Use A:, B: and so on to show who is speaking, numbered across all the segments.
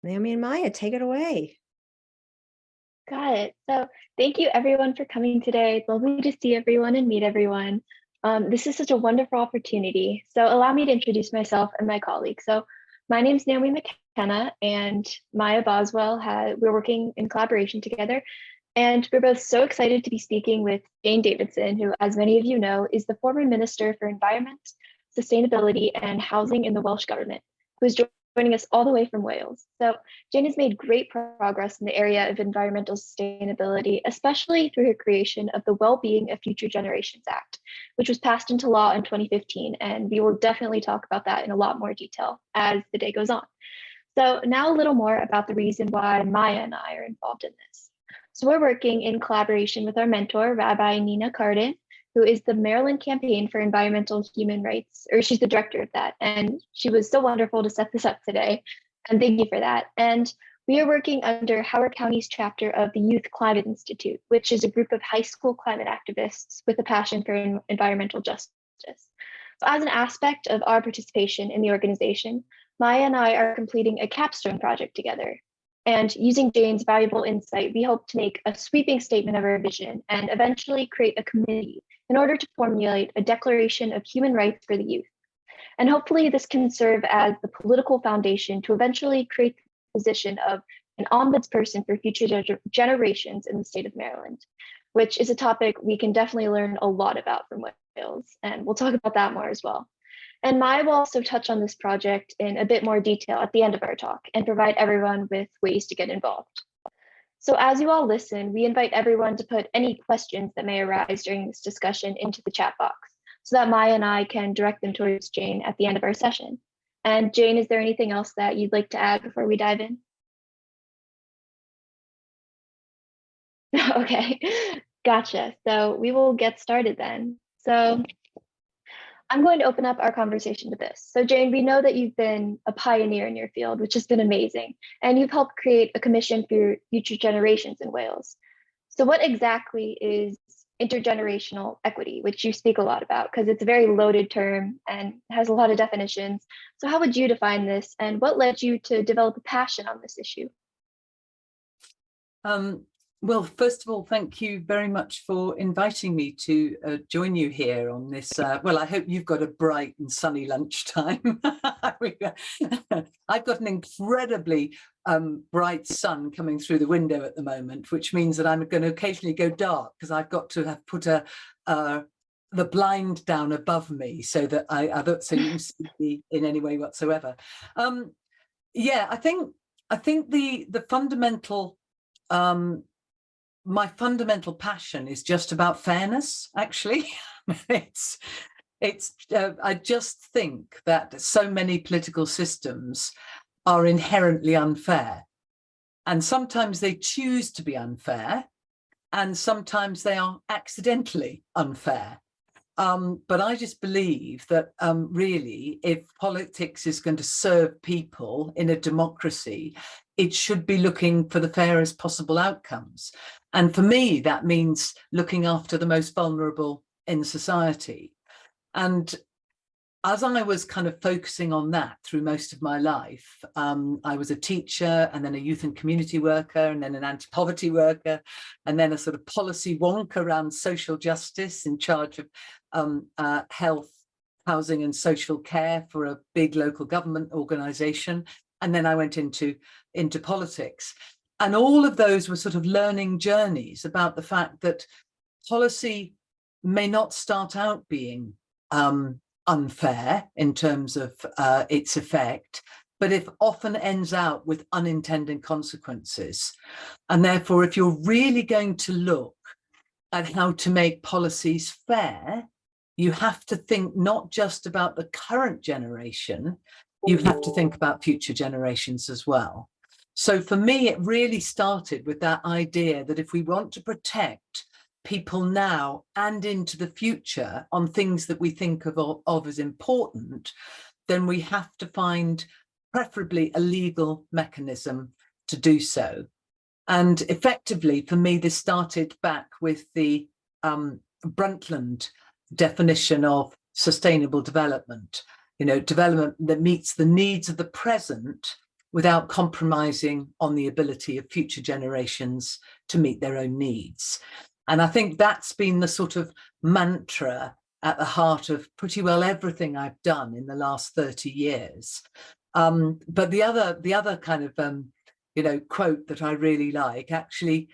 A: Naomi and Maia, take it away.
B: Got it. So thank you everyone for coming today. It's lovely to see everyone and meet everyone. This is such a wonderful opportunity. So allow me to introduce myself and my colleagues. So my name is Naomi McKenna and Maia Boswell. We're working in collaboration together. And we're both so excited to be speaking with Jane Davidson, who, as many of you know, is the former Minister for Environment, Sustainability and Housing in the Welsh Government, who is joining us all the way from Wales. So Jane has made great progress in the area of environmental sustainability, especially through her creation of the Wellbeing of Future Generations Act, which was passed into law in 2015. And we will definitely talk about that in a lot more detail as the day goes on. So now a little more about the reason why Maia and I are involved in this. So we're working in collaboration with our mentor, Rabbi Nina Cardin, who is the Maryland Campaign for Environmental Human Rights, or she's the director of that. And she was so wonderful to set this up today. And thank you for that. And we are working under Howard County's chapter of the Youth Climate Institute, which is a group of high school climate activists with a passion for environmental justice. So as an aspect of our participation in the organization, Maia and I are completing a capstone project together. And using Jane's valuable insight, we hope to make a sweeping statement of our vision and eventually create a committee in order to formulate a declaration of human rights for the youth. And hopefully this can serve as the political foundation to eventually create the position of an ombudsperson for future generations in the state of Maryland, which is a topic we can definitely learn a lot about from Wales. And we'll talk about that more as well. And Maia will also touch on this project in a bit more detail at the end of our talk and provide everyone with ways to get involved. So as you all listen, we invite everyone to put any questions that may arise during this discussion into the chat box so that Maia and I can direct them towards Jane at the end of our session. And Jane, is there anything else that you'd like to add before we dive in? Okay, gotcha. So we will get started then. So I'm going to open up our conversation to this. So Jane, we know that you've been a pioneer in your field, which has been amazing, and you've helped create a commission for future generations in Wales. So what exactly is intergenerational equity, which you speak a lot about, because it's a very loaded term and has a lot of definitions. So how would you define this, and what led you to develop a passion on this issue?
C: Well, first of all, thank you very much for inviting me to join you here on this. Well, I hope you've got a bright and sunny lunchtime. I've got an incredibly bright sun coming through the window at the moment, which means that I'm going to occasionally go dark because I've got to have put the blind down above me so that so you can see me in any way whatsoever. Yeah, I think the fundamental my fundamental passion is just about fairness, actually. I just think that so many political systems are inherently unfair, and sometimes they choose to be unfair, and sometimes they are accidentally unfair. But I just believe that really, if politics is going to serve people in a democracy, it should be looking for the fairest possible outcomes. And for me, that means looking after the most vulnerable in society. And as I was kind of focusing on that through most of my life, I was a teacher and then a youth and community worker and then an anti-poverty worker and then a sort of policy wonk around social justice in charge of health, housing and social care for a big local government organisation. And then I went into politics. And all of those were sort of learning journeys about the fact that policy may not start out being unfair in terms of its effect, but it often ends out with unintended consequences. And therefore, if you're really going to look at how to make policies fair, you have to think not just about the current generation, you have to think about future generations as well. So for me, it really started with that idea that if we want to protect people now and into the future on things that we think of as important, then we have to find preferably a legal mechanism to do so. And effectively, for me, this started back with the Brundtland definition of sustainable development, development that meets the needs of the present without compromising on the ability of future generations to meet their own needs. And I think that's been the sort of mantra at the heart of pretty well everything I've done in the last 30 years. But the other kind of quote that I really like, actually,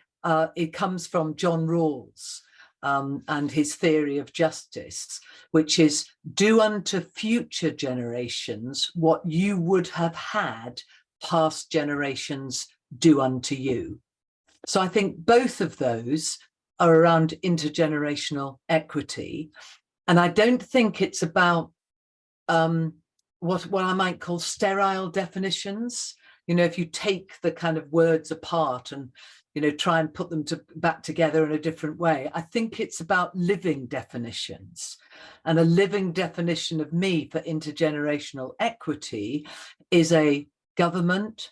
C: it comes from John Rawls and his theory of justice, which is, do unto future generations what you would have had past generations do unto you. So I think both of those are around intergenerational equity. And I don't think it's about what I might call sterile definitions. If you take the kind of words apart and try and put them back together in a different way, I think it's about living definitions. And a living definition of me for intergenerational equity is a government,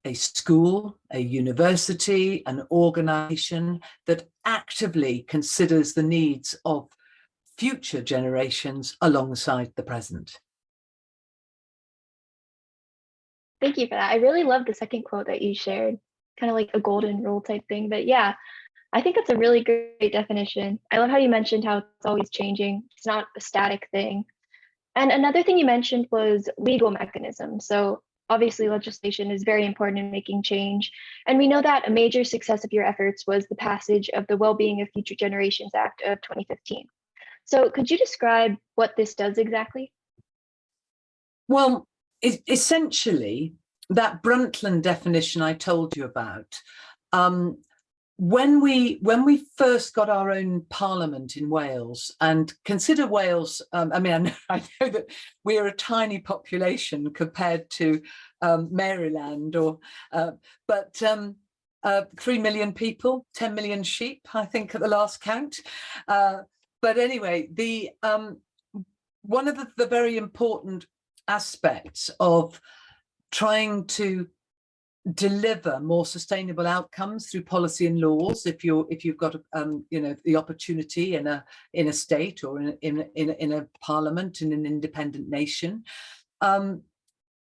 C: a school, a university, an organization that actively considers the needs of future generations alongside the present.
B: Thank you for that. I really love the second quote that you shared, kind of like a golden rule type thing. But yeah, I think that's a really great definition. I love how you mentioned how it's always changing. It's not a static thing. And another thing you mentioned was legal mechanisms. So obviously legislation is very important in making change. And we know that a major success of your efforts was the passage of the Wellbeing of Future Generations Act of 2015. So could you describe what this does exactly?
C: Well, essentially, that Brundtland definition I told you about, when we first got our own parliament in Wales, and consider Wales, I know that we're a tiny population compared to Maryland, but 3 million people, 10 million sheep, I think, at the last count. But anyway, one of the very important aspects of trying to deliver more sustainable outcomes through policy and laws, if you've got the opportunity in a state or in a parliament in an independent nation,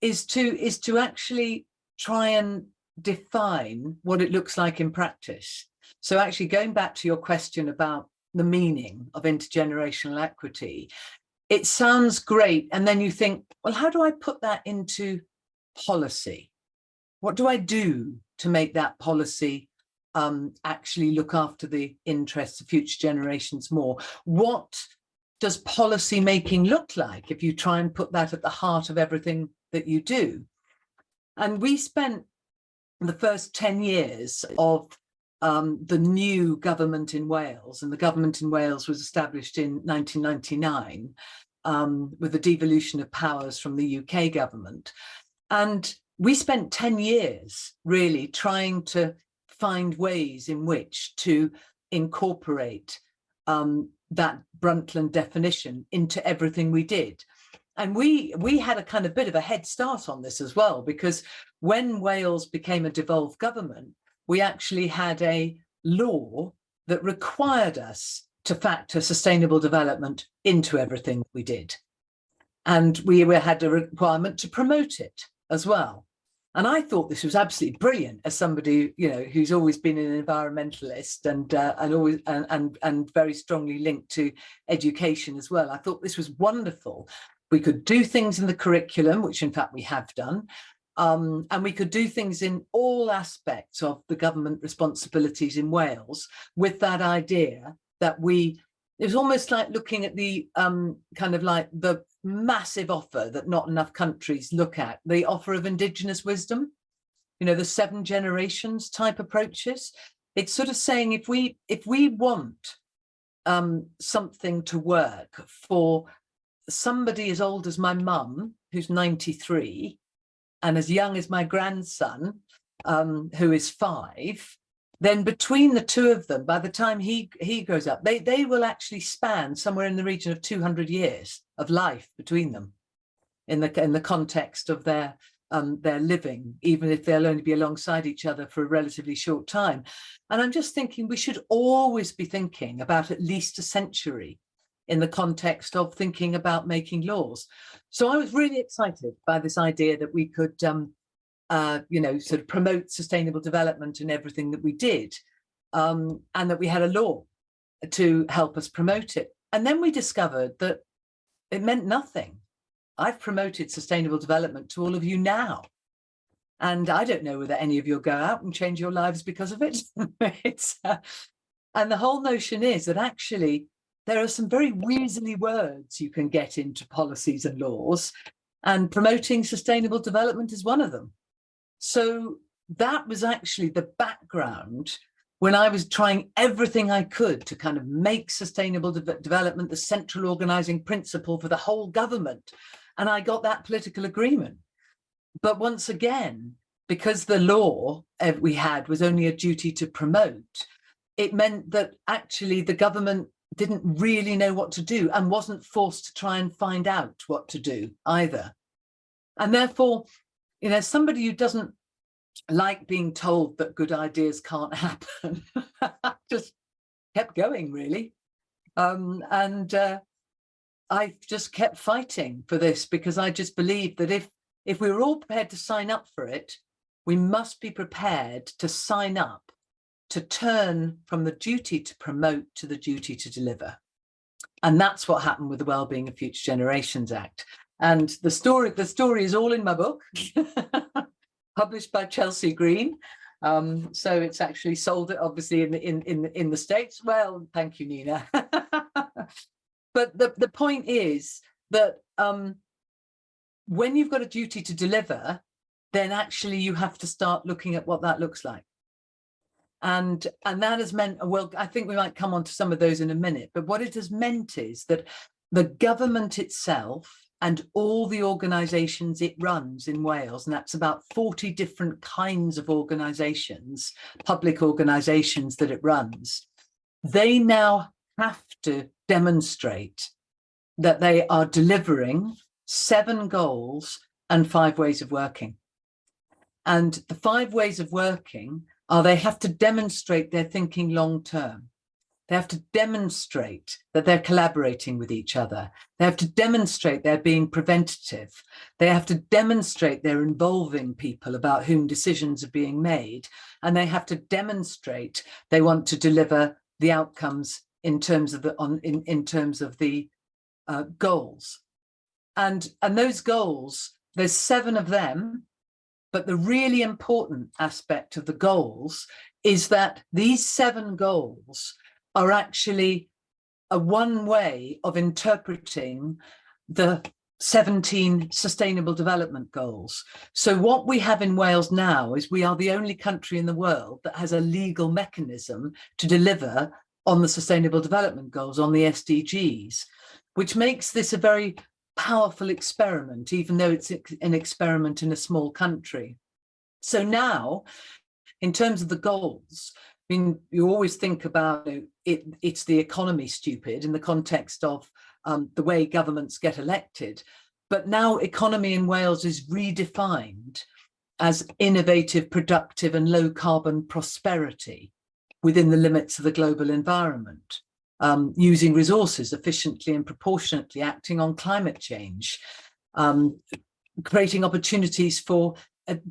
C: is to actually try and define what it looks like in practice. So actually, going back to your question about the meaning of intergenerational equity, it sounds great, and then you think, well, how do I put that into policy? What do I do to make that policy actually look after the interests of future generations more? What does policy making look like if you try and put that at the heart of everything that you do? And we spent the first 10 years of the new government in Wales, and the government in Wales was established in 1999 with the devolution of powers from the UK government. And we spent 10 years really trying to find ways in which to incorporate that Brundtland definition into everything we did. And we had a kind of bit of a head start on this as well, because when Wales became a devolved government, we actually had a law that required us to factor sustainable development into everything we did. And we had a requirement to promote it as well. And I thought this was absolutely brilliant, as somebody who's always been an environmentalist and very strongly linked to education as well. I thought this was wonderful. We could do things in the curriculum, which in fact we have done, and we could do things in all aspects of the government responsibilities in Wales with that idea that it was almost like looking at the kind of like the massive offer that not enough countries look at, the offer of indigenous wisdom, the 7 generations type approaches. It's sort of saying if we want something to work for somebody as old as my mum, who's 93, and as young as my grandson, who is 5, then between the two of them, by the time he grows up, they will actually span somewhere in the region of 200 years of life between them in the context of their living, even if they'll only be alongside each other for a relatively short time. And I'm just thinking we should always be thinking about at least a century in the context of thinking about making laws. So I was really excited by this idea that we could sort of promote sustainable development in everything that we did, and that we had a law to help us promote it. And then we discovered that it meant nothing. I've promoted sustainable development to all of you now, and I don't know whether any of you will go out and change your lives because of it. And the whole notion is that actually there are some very weaselly words you can get into policies and laws, and promoting sustainable development is one of them. So that was actually the background when I was trying everything I could to kind of make sustainable development the central organizing principle for the whole government. And I got that political agreement. But once again, because the law we had was only a duty to promote, it meant that actually the government didn't really know what to do and wasn't forced to try and find out what to do either. And therefore, somebody who doesn't like being told that good ideas can't happen just kept going, really. I just kept fighting for this, because I just believed that if we were all prepared to sign up for it, we must be prepared to sign up to turn from the duty to promote to the duty to deliver. And that's what happened with the Wellbeing of Future Generations Act. And the story is all in my book, published by Chelsea Green. So it's actually sold it, obviously, in the States. Well, thank you, Nina. But the point is that when you've got a duty to deliver, then actually you have to start looking at what that looks like. And that has meant, well, I think we might come on to some of those in a minute, but what it has meant is that the government itself and all the organisations it runs in Wales, and that's about 40 different kinds of organisations, public organisations that it runs, they now have to demonstrate that they are delivering 7 goals and 5 ways of working. And the 5 ways of working are they have to demonstrate they're thinking long term. They have to demonstrate that they're collaborating with each other. They have to demonstrate they're being preventative. They have to demonstrate they're involving people about whom decisions are being made. And they have to demonstrate they want to deliver the outcomes in terms of the goals. And those goals, there's 7 of them. But the really important aspect of the goals is that these 7 goals are actually one way of interpreting the 17 Sustainable Development Goals. So what we have in Wales now is we are the only country in the world that has a legal mechanism to deliver on the Sustainable Development Goals, on the SDGs, which makes this a very powerful experiment, even though it's an experiment in a small country. So now, in terms of the goals, I mean, you always think about it's the economy, stupid, in the context of the way governments get elected. But now economy in Wales is redefined as innovative, productive and low carbon prosperity within the limits of the global environment. Using resources efficiently and proportionately, acting on climate change, creating opportunities for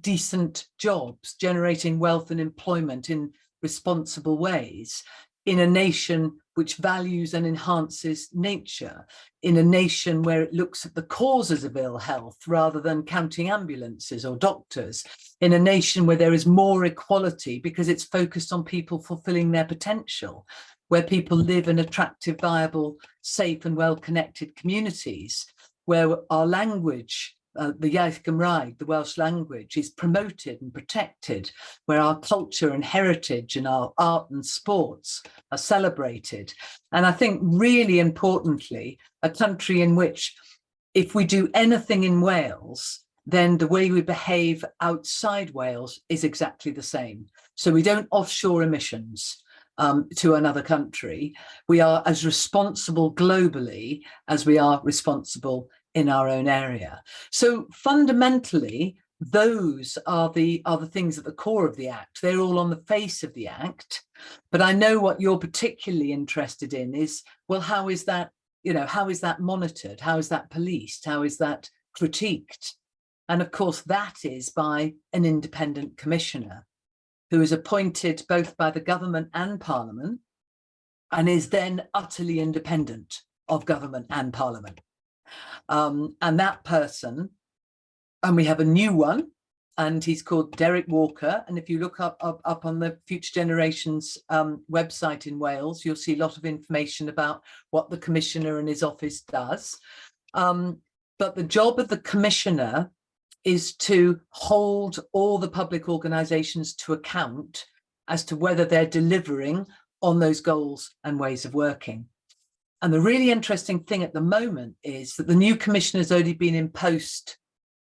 C: decent jobs, generating wealth and employment in responsible ways, in a nation which values and enhances nature, in a nation where it looks at the causes of ill health rather than counting ambulances or doctors, in a nation where there is more equality because it's focused on people fulfilling their potential, where people live in attractive, viable, safe and well-connected communities, where our language, the Iaith Gymraeg, the Welsh language, is promoted and protected, where our culture and heritage and our art and sports are celebrated. And I think really importantly, a country in which if we do anything in Wales, then the way we behave outside Wales is exactly the same. So we don't offshore emissions to another country. We are as responsible globally as we are responsible in our own area. So fundamentally, those are the things at the core of the Act. They're all on the face of the Act. But I know what you're particularly interested in is, well, how is that, how is that monitored? How is that policed? How is that critiqued? And of course, that is by an independent commissioner who is appointed both by the government and parliament and is then utterly independent of government and parliament. And that person, and we have a new one, and he's called Derek Walker. And if you look up on the Future Generations website in Wales, you'll see a lot of information about what the commissioner and his office does. But the job of the commissioner is to hold all the public organisations to account as to whether they're delivering on those goals and ways of working. And the really interesting thing at the moment is that the new commissioner has only been in post,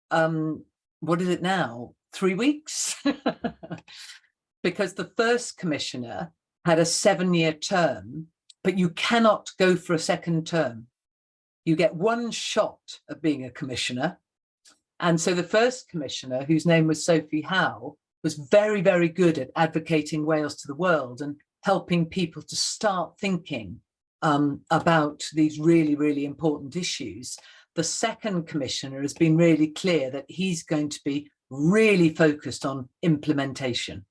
C: what is it now, 3 weeks? Because the first commissioner had a 7-year term, but you cannot go for a second term. You get one shot at being a commissioner. And so the first commissioner, whose name was Sophie Howe, was very, very good at advocating Wales to the world and helping people to start thinking about these really, really important issues. The second commissioner has been really clear that he's going to be really focused on implementation,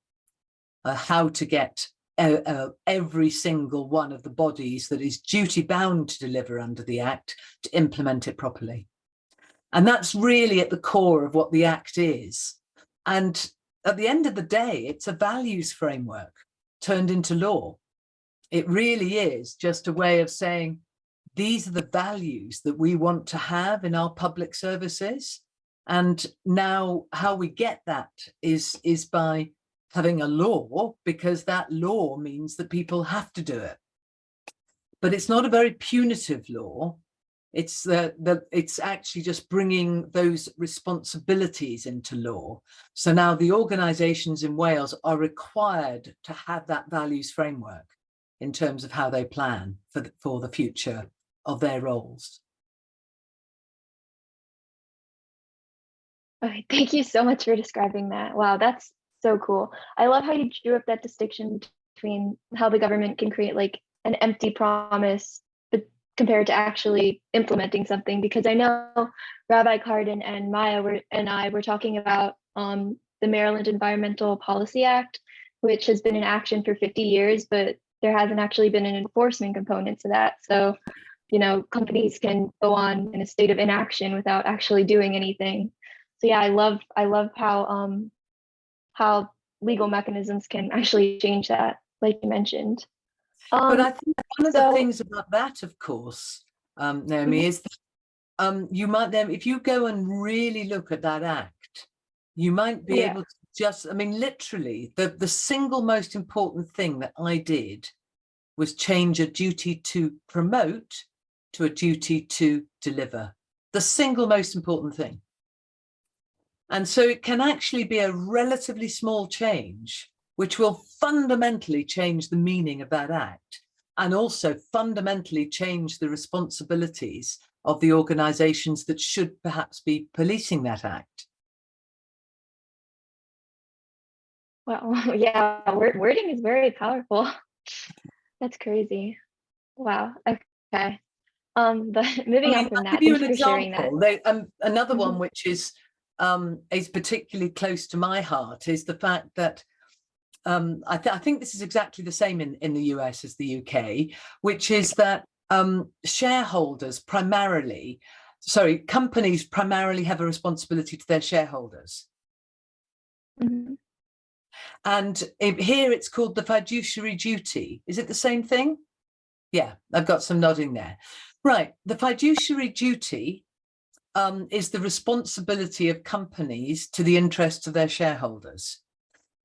C: how to get every single one of the bodies that is duty bound to deliver under the Act to implement it properly. And that's really at the core of what the Act is. And at the end of the day, it's a values framework turned into law. It really is just a way of saying, these are the values that we want to have in our public services. And now how we get that is by having a law, because that law means that people have to do it. But it's not a very punitive law. It's it's actually just bringing those responsibilities into law. So now the organisations in Wales are required to have that values framework in terms of how they plan for the future of their roles.
B: Okay, thank you so much for describing that. Wow, that's so cool. I love how you drew up that distinction between how the government can create like an empty promise, but compared to actually implementing something, because I know Rabbi Carden and Maia and I were talking about the Maryland Environmental Policy Act, which has been in action for 50 years, but there hasn't actually been an enforcement component to that. So, you know, companies can go on in a state of inaction without actually doing anything. So yeah, I love how legal mechanisms can actually change that, like you mentioned.
C: But I think one of the things about that, of course, Naomi, is that you might then, if you go and really look at that Act, you might be able to just, I mean, literally, the single most important thing that I did was change a duty to promote to a duty to deliver. The single most important thing. And so it can actually be a relatively small change, which will fundamentally change the meaning of that Act, and also fundamentally change the responsibilities of the organisations that should perhaps be policing that Act.
B: Well, yeah, wording is very powerful. That's crazy. Wow. Okay. But moving on from that,
C: I'll give you an
B: thank you for sharing that.
C: example. Another one which is particularly close to my heart is the fact that I think this is exactly the same in the US as the UK, which is that companies primarily have a responsibility to their shareholders.
B: Mm-hmm.
C: And here it's called the fiduciary duty. Is it the same thing? Yeah, I've got some nodding there. Right, the fiduciary duty is the responsibility of companies to the interests of their shareholders.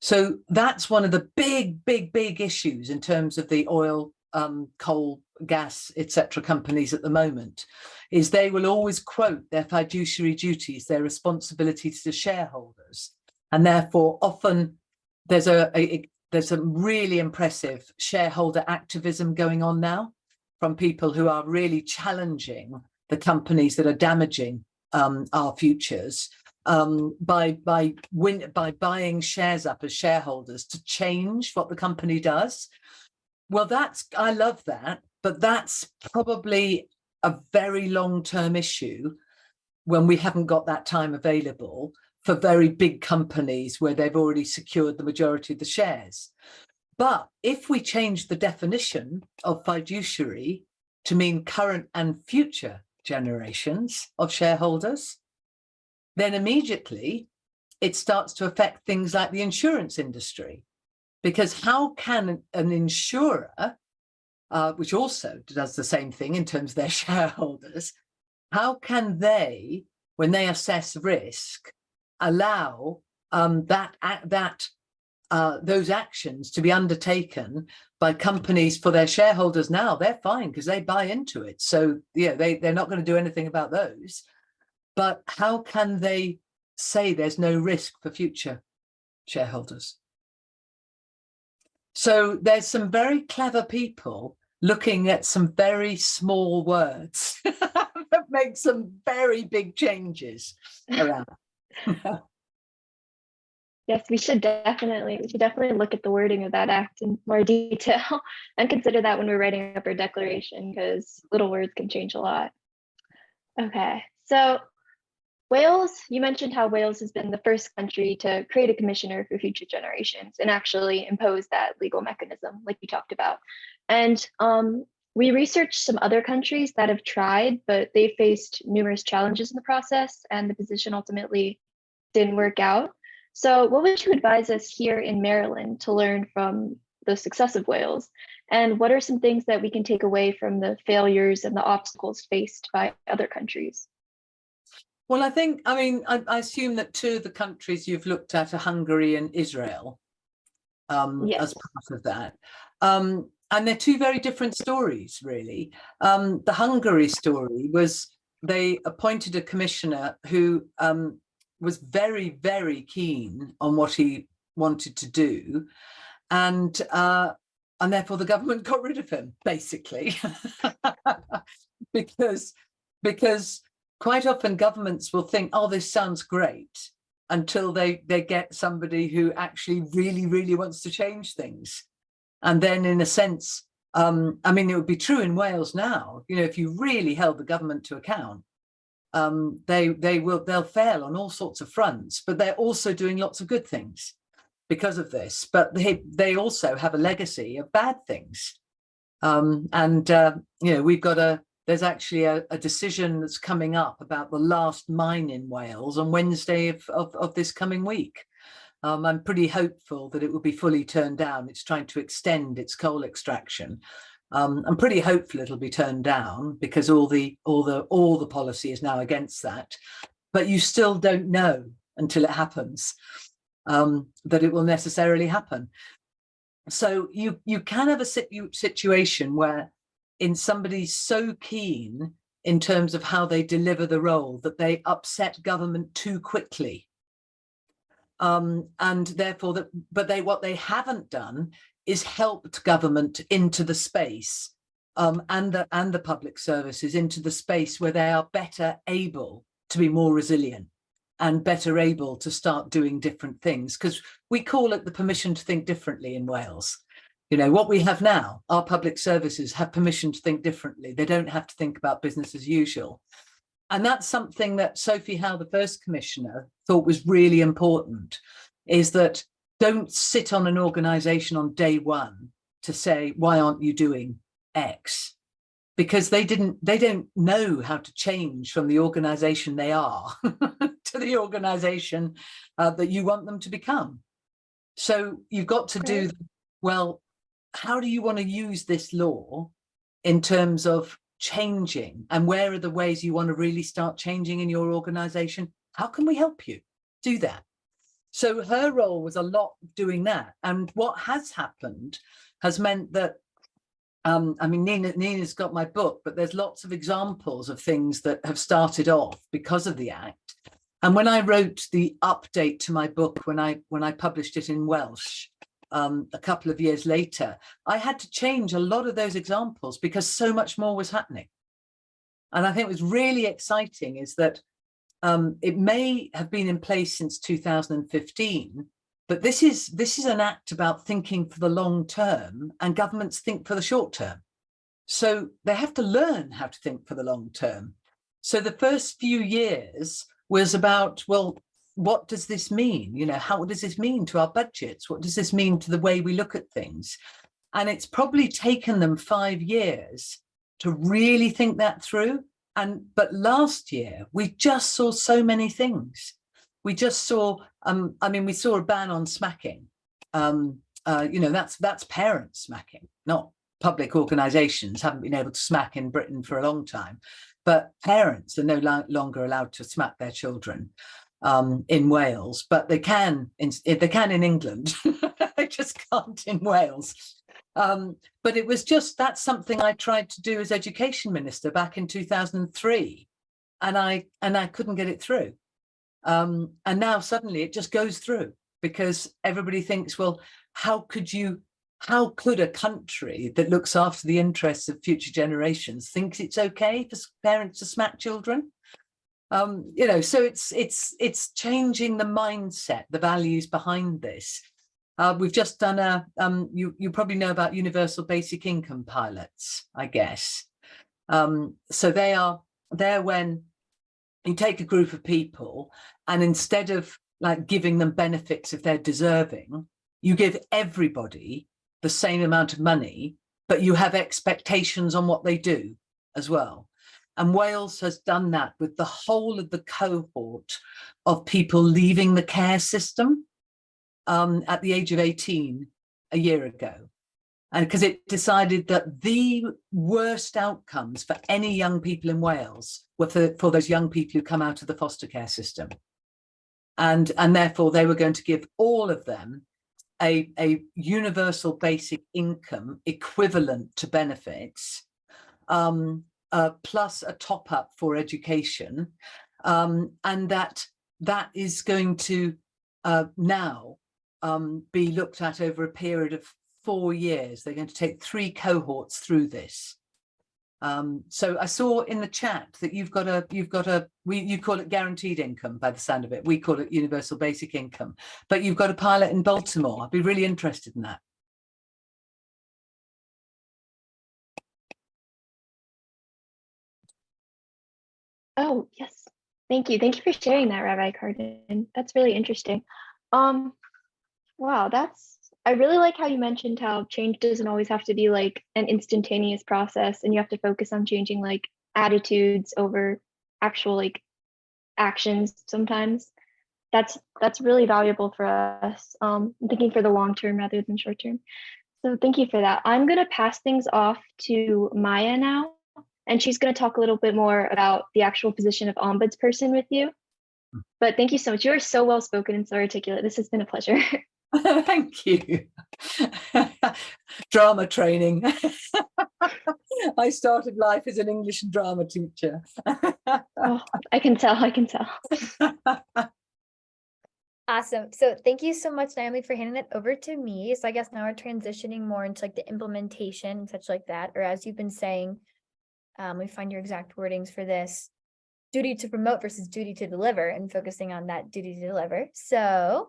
C: So that's one of the big issues in terms of the oil, coal, gas, etc. companies at the moment, is they will always quote their fiduciary duties, their responsibilities to shareholders. And therefore, often there's a really impressive shareholder activism going on now from people who are really challenging the companies that are damaging our futures by buying shares up as shareholders to change what the company does. Well, I love that, but that's probably a very long-term issue. when we haven't got that time available for very big companies where they've already secured the majority of the shares. But if we change the definition of fiduciary to mean current and future generations of shareholders, then immediately it starts to affect things like the insurance industry. Because how can an insurer, which also does the same thing in terms of their shareholders, how can they, when they assess risk, allow those actions to be undertaken by companies for their shareholders? Now they're fine because they buy into it. So yeah, they're not going to do anything about those. But how can they say there's no risk for future shareholders? So there's some very clever people looking at some very small words that make some very big changes around.
B: Yes, we should definitely look at the wording of that act in more detail and consider that when we're writing up our declaration, because little words can change a lot. Okay, so Wales, you mentioned how Wales has been the first country to create a commissioner for future generations and actually impose that legal mechanism like you talked about. And we researched some other countries that have tried, but they faced numerous challenges in the process and the position ultimately didn't work out. So what would you advise us here in Maryland to learn from the success of Wales? And what are some things that we can take away from the failures and the obstacles faced by other countries?
C: Well, I assume that two of the countries you've looked at are Hungary and Israel,
B: Yes.
C: as part of that. And they're two very different stories, really. The Hungary story was they appointed a commissioner who was very, very keen on what he wanted to do. And therefore the government got rid of him, basically, because quite often governments will think, oh, this sounds great, until they get somebody who actually really, really wants to change things. And then in a sense, it would be true in Wales now, if you really held the government to account, they'll fail on all sorts of fronts, but they're also doing lots of good things because of this. But they also have a legacy of bad things. There's actually a decision that's coming up about the last mine in Wales on Wednesday of this coming week. I'm pretty hopeful that it will be fully turned down. It's trying to extend its coal extraction. I'm pretty hopeful it'll be turned down because all the policy is now against that. But you still don't know until it happens that it will necessarily happen. So you can have a situation where in somebody so keen in terms of how they deliver the role that they upset government too quickly. And therefore, what they haven't done is helped government into the space and the public services into the space where they are better able to be more resilient and better able to start doing different things. Because we call it the permission to think differently in Wales. What we have now, our public services have permission to think differently. They don't have to think about business as usual. And that's something that Sophie Howe, the first commissioner, thought was really important, is that don't sit on an organisation on day one to say, why aren't you doing X? Because they don't know how to change from the organisation they are to the organisation that you want them to become. So you've got to do, well, how do you want to use this law in terms of changing, and where are the ways you want to really start changing in your organisation? How can we help you do that? So her role was a lot doing that. And what has happened has meant that, Nina's got my book, but there's lots of examples of things that have started off because of the Act. And when I wrote the update to my book, when I published it in Welsh, a couple of years later, I had to change a lot of those examples because so much more was happening. And I think what's really exciting is that it may have been in place since 2015, but this is an act about thinking for the long term, and governments think for the short term. So they have to learn how to think for the long term. So the first few years was about, well, what does this mean? You know, how does this mean to our budgets? What does this mean to the way we look at things? And it's probably taken them 5 years to really think that through. But last year, we just saw so many things. We just saw, I mean, we saw a ban on smacking. You know, that's parents smacking, not public organisations haven't been able to smack in Britain for a long time. But parents are no longer allowed to smack their children in Wales, but they can in England. They just can't in Wales. But it was just, that's something I tried to do as education minister back in 2003, and I couldn't get it through. And now suddenly it just goes through, because everybody thinks, well, how could a country that looks after the interests of future generations thinks it's okay for parents to smack children? You know, so it's changing the mindset, the values behind this. We've just done you probably know about universal basic income pilots, I guess. So they're when you take a group of people, and instead of like giving them benefits if they're deserving, you give everybody the same amount of money, but you have expectations on what they do as well. And Wales has done that with the whole of the cohort of people leaving the care system at the age of 18 a year ago. And because it decided that the worst outcomes for any young people in Wales were for those young people who come out of the foster care system. And therefore they were going to give all of them a universal basic income equivalent to benefits, plus a top up for education. And that is going to now be looked at over a period of 4 years. They're going to take 3 cohorts through this. So I saw in the chat that you call it guaranteed income by the sound of it. We call it universal basic income, but you've got a pilot in Baltimore. I'd be really interested in that.
B: Oh, yes. Thank you. Thank you for sharing that, Rabbi Cardin. That's really interesting. Wow, I really like how you mentioned how change doesn't always have to be like an instantaneous process, and you have to focus on changing like attitudes over actual like actions sometimes. That's really valuable for us, thinking for the long term rather than short term. So thank you for that. I'm going to pass things off to Maia now, and she's going to talk a little bit more about the actual position of ombudsperson with you. But thank you so much. You are so well spoken and so articulate. This has been a pleasure.
C: Thank you. Drama training. I started life as an English and drama teacher.
B: Oh, I can tell.
D: Awesome. So thank you so much, Naomi, for handing it over to me. So I guess now we're transitioning more into like the implementation and such like that, or as you've been saying, we find your exact wordings for this: duty to promote versus duty to deliver, and focusing on that duty to deliver. So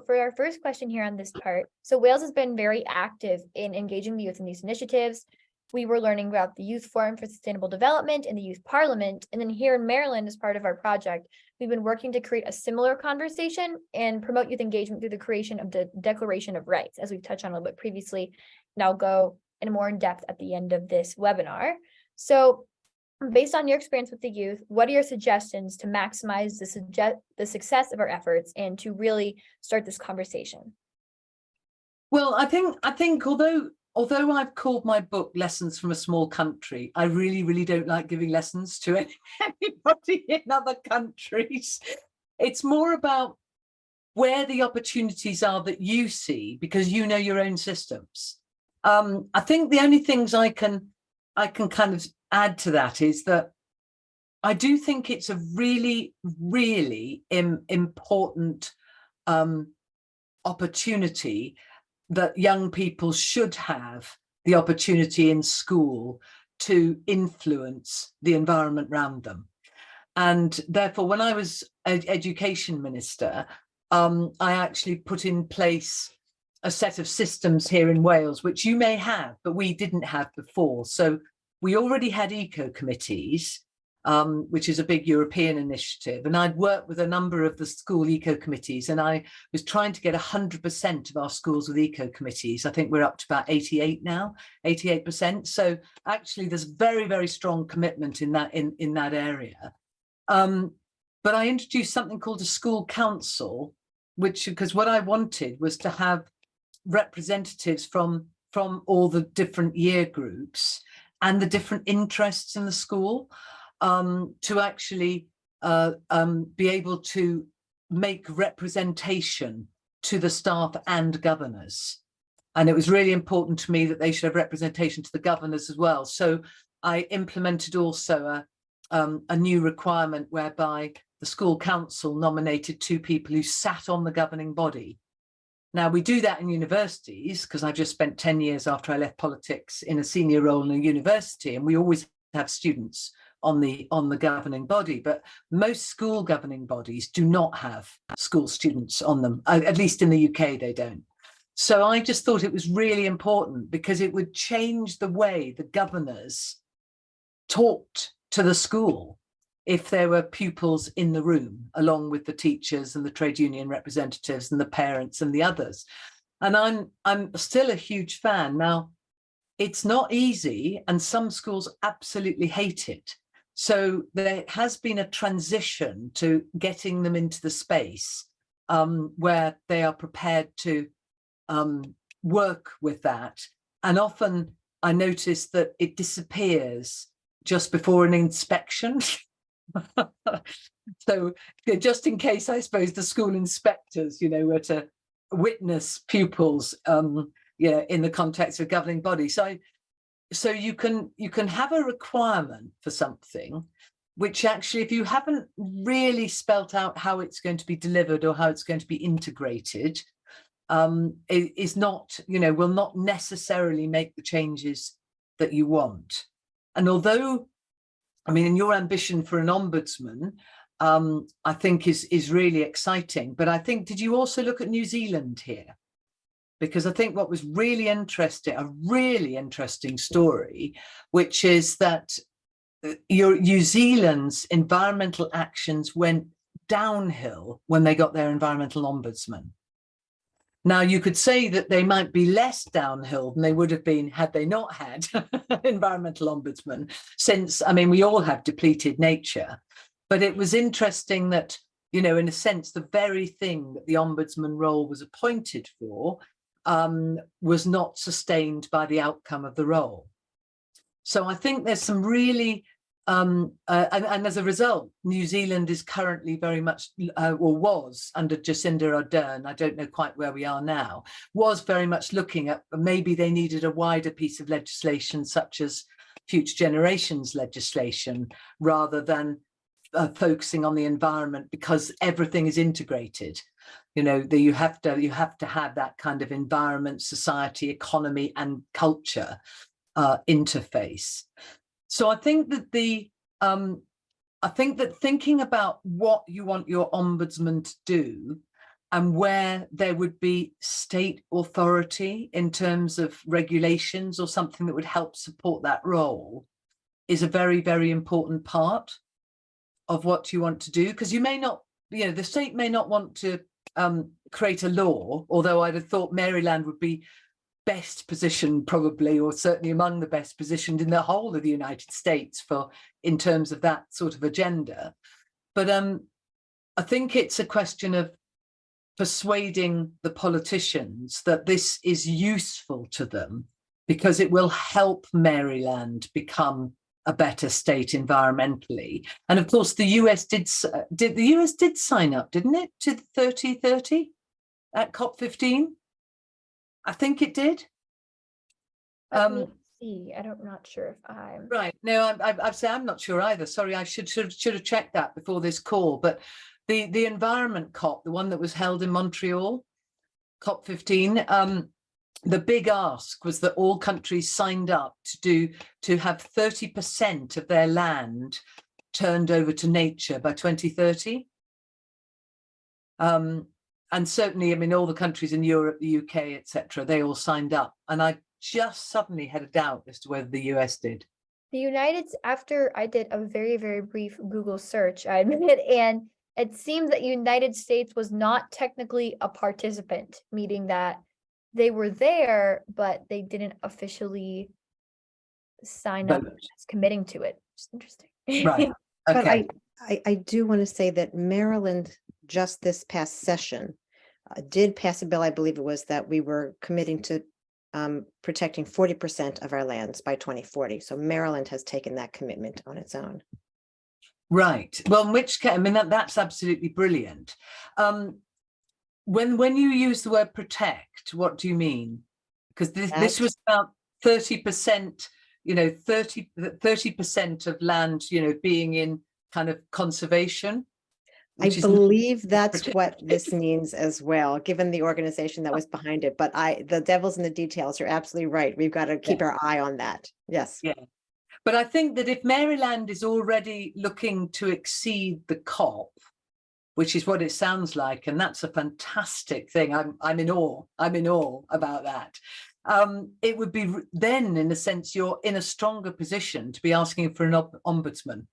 D: for our first question here on this part, so Wales has been very active in engaging the youth in these initiatives. We were learning about the Youth Forum for Sustainable Development and the Youth Parliament. And then here in Maryland, as part of our project, we've been working to create a similar conversation and promote youth engagement through the creation of the Declaration of Rights, as we've touched on a little bit previously. And I'll go in more in depth at the end of this webinar. So based on your experience with the youth, what are your suggestions to maximize the success of our efforts and to really start this conversation?
C: Well, I think although I've called my book Lessons from a Small Country, I really, really don't like giving lessons to anybody in other countries. It's more about where the opportunities are that you see, because you know your own systems. I think the only things I can kind of add to that is that I do think it's a really, really important opportunity that young people should have the opportunity in school to influence the environment around them. And therefore, when I was education minister, I actually put in place a set of systems here in Wales, which you may have, but we didn't have before. So we already had eco committees, which is a big European initiative. And I'd worked with a number of the school eco committees, and I was trying to get 100% of our schools with eco committees. I think we're up to about 88 now, 88%. So actually there's very, very strong commitment in that area. But I introduced something called a school council, which, because what I wanted was to have representatives from all the different year groups and the different interests in the school, to actually be able to make representation to the staff and governors. And it was really important to me that they should have representation to the governors as well. So I implemented also a new requirement whereby the school council nominated 2 people who sat on the governing body. Now, we do that in universities, because I've just spent 10 years after I left politics in a senior role in a university, and we always have students on the governing body, but most school governing bodies do not have school students on them, at least in the UK they don't. So I just thought it was really important, because it would change the way the governors talked to the school if there were pupils in the room, along with the teachers and the trade union representatives and the parents and the others. And I'm still a huge fan. Now, it's not easy, and some schools absolutely hate it. So there has been a transition to getting them into the space where they are prepared to work with that. And often I notice that it disappears just before an inspection. So just in case, I suppose, the school inspectors, were to witness pupils, in the context of a governing body. So you can have a requirement for something, which actually, if you haven't really spelt out how it's going to be delivered or how it's going to be integrated, is not, will not necessarily make the changes that you want. And although, I mean, and your ambition for an ombudsman, I think is really exciting. But I think, did you also look at New Zealand here? Because I think what was really interesting, a really interesting story, which is that New Zealand's environmental actions went downhill when they got their environmental ombudsman. Now, you could say that they might be less downhill than they would have been had they not had environmental ombudsman, since, I mean, we all have depleted nature. But it was interesting that, in a sense, the very thing that the ombudsman role was appointed for was not sustained by the outcome of the role. So I think there's some really, and as a result, New Zealand is currently very much, or was under Jacinda Ardern, I don't know quite where we are now, was very much looking at maybe they needed a wider piece of legislation, such as future generations legislation, rather than focusing on the environment, because everything is integrated. You have to have that kind of environment, society, economy, and culture interface. So I think that thinking about what you want your ombudsman to do, and where there would be state authority in terms of regulations or something that would help support that role, is a very, very important part of what you want to do. Because you may not, the state may not want to create a law, although I'd have thought Maryland would be best positioned, probably, or certainly among the best positioned in the whole of the United States in terms of that sort of agenda. But I think it's a question of persuading the politicians that this is useful to them, because it will help Maryland become a better state environmentally. And of course, the US did sign up, didn't it, to 3030 at COP15? I think it did.
D: Let me see. I'm not sure if I'm
C: right. No, I'm not sure either. Sorry, I should have checked that before this call. But the environment COP, the one that was held in Montreal, COP15, the big ask was that all countries signed up to have 30% of their land turned over to nature by 2030. And certainly, I mean, all the countries in Europe, the UK, etc., they all signed up. And I just suddenly had a doubt as to whether the US did.
D: After I did a very, very brief Google search, I admit, and it seems that United States was not technically a participant, meaning that they were there, but they didn't officially sign up
C: Vote.
D: as committing to it. Just interesting.
C: Right.
A: But
C: Okay.
A: I do want to say that Maryland, just this past session, did pass a bill, I believe it was, that we were committing to protecting 40% of our lands by 2040. So Maryland has taken that commitment on its own.
C: Right. Well, in which case, I mean, that's absolutely brilliant. When you use the word protect, what do you mean? Because this was about 30%, 30% of land, being in kind of conservation.
A: I believe that's what this means as well, given the organization that was behind it. But the devil's in the details. You're absolutely right. We've got to keep our eye on that. Yes.
C: Yeah. But I think that if Maryland is already looking to exceed the COP, which is what it sounds like, and that's a fantastic thing. I'm in awe. I'm in awe about that. It would be then, in a sense, you're in a stronger position to be asking for an ombudsman.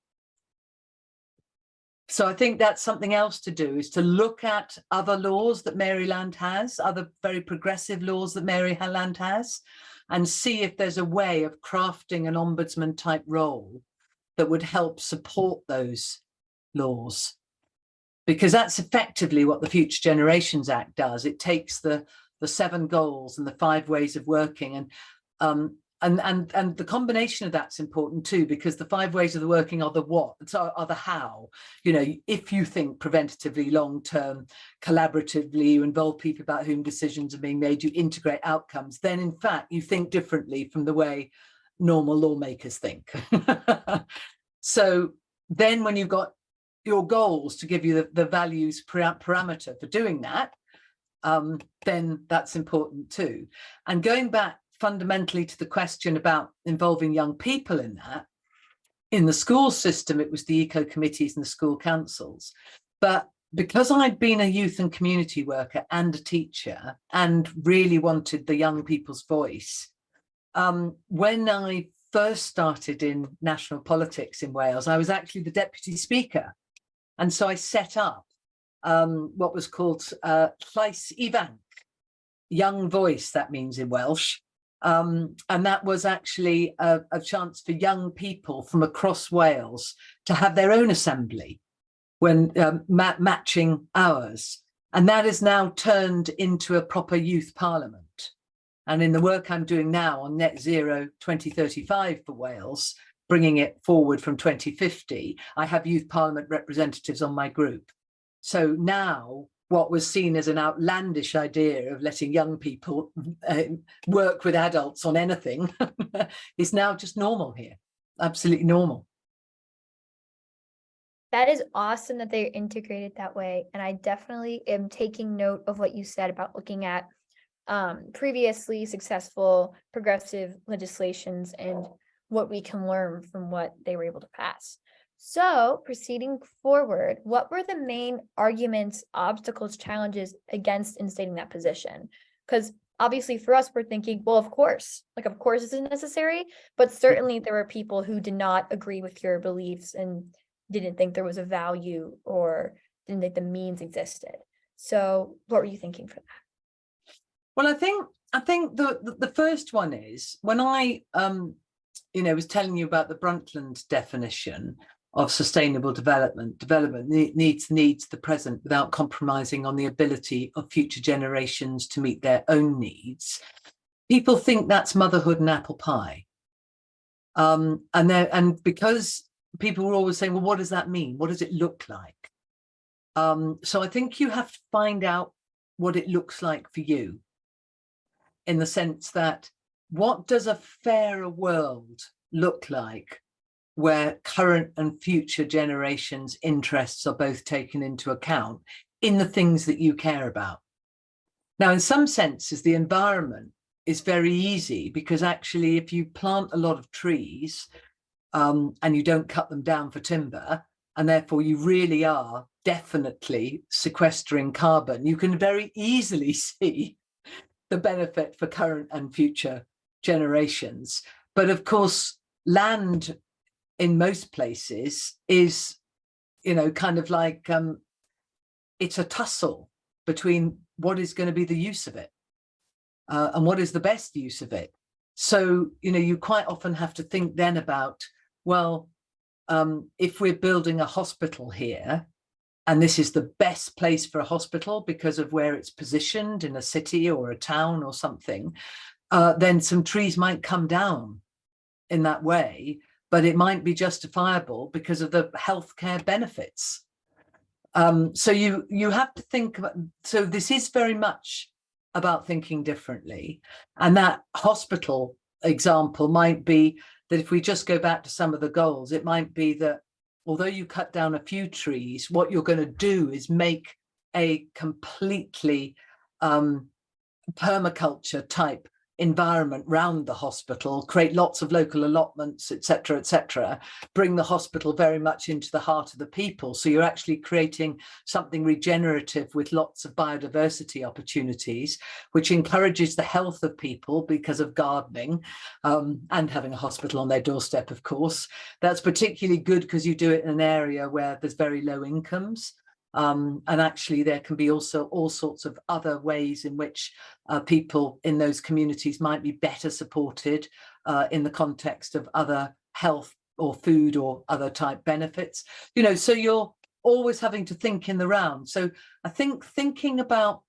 C: So I think that's something else to do, is to look at other laws that Maryland has, other very progressive laws that Maryland has, and see if there's a way of crafting an ombudsman type role that would help support those laws. Because that's effectively what the Future Generations Act does. It takes the 7 goals and the 5 ways of working, and the combination of that's important too, because the 5 ways of the working are the what, are the how. If you think preventatively, long-term, collaboratively, you involve people about whom decisions are being made, you integrate outcomes, then in fact you think differently from the way normal lawmakers think. So then when you've got your goals to give you the values parameter for doing that, then that's important too. And going back fundamentally to the question about involving young people in that, in the school system, it was the eco committees and the school councils. But because I'd been a youth and community worker and a teacher and really wanted the young people's voice, when I first started in national politics in Wales, I was actually the deputy speaker. And so I set up what was called Llais Ifanc, young voice, that means in Welsh. And that was actually a chance for young people from across Wales to have their own assembly when matching ours. And that is now turned into a proper youth parliament. And in the work I'm doing now on net zero 2035 for Wales, bringing it forward from 2050, I have youth parliament representatives on my group. So now what was seen as an outlandish idea of letting young people work with adults on anything is now just normal here, absolutely normal.
D: That is awesome that they're integrated that way. And I definitely am taking note of what you said about looking at previously successful progressive legislations and what we can learn from what they were able to pass. So proceeding forward, what were the main arguments, obstacles, challenges against instating that position? Because obviously for us, we're thinking, well, of course this is necessary, but certainly there were people who did not agree with your beliefs and didn't think there was a value or didn't think the means existed. So what were you thinking for that?
C: Well, I think the first one is when I was telling you about the Brundtland definition of sustainable development. Development needs the present without compromising on the ability of future generations to meet their own needs. People think that's motherhood and apple pie. And because people were always saying, well, what does that mean? What does it look like? So I think you have to find out what it looks like for you, in the sense that what does a fairer world look like where current and future generations' interests are both taken into account in the things that you care about? Now, in some senses, the environment is very easy, because actually if you plant a lot of trees and you don't cut them down for timber, and therefore you really are definitely sequestering carbon, you can very easily see the benefit for current and future generations. But of course, land in most places is, you know, kind of like it's a tussle between what is going to be the use of it and what is the best use of it. So, you know, you quite often have to think then about, well, if we're building a hospital here, and this is the best place for a hospital because of where it's positioned in a city or a town or something, then some trees might come down in that way, but it might be justifiable because of the healthcare benefits. So you have to think about, so this is very much about thinking differently. And that hospital example might be that if we just go back to some of the goals, it might be that although you cut down a few trees, what you're going to do is make a completely permaculture type environment round the hospital, create lots of local allotments, etc., bring the hospital very much into the heart of the people. So you're actually creating something regenerative with lots of biodiversity opportunities, which encourages the health of people because of gardening and having a hospital on their doorstep, of course. That's particularly good because you do it in an area where there's very low incomes. And actually there can be also all sorts of other ways in which people in those communities might be better supported in the context of other health or food or other type benefits, you know, so you're always having to think in the round. So I think thinking about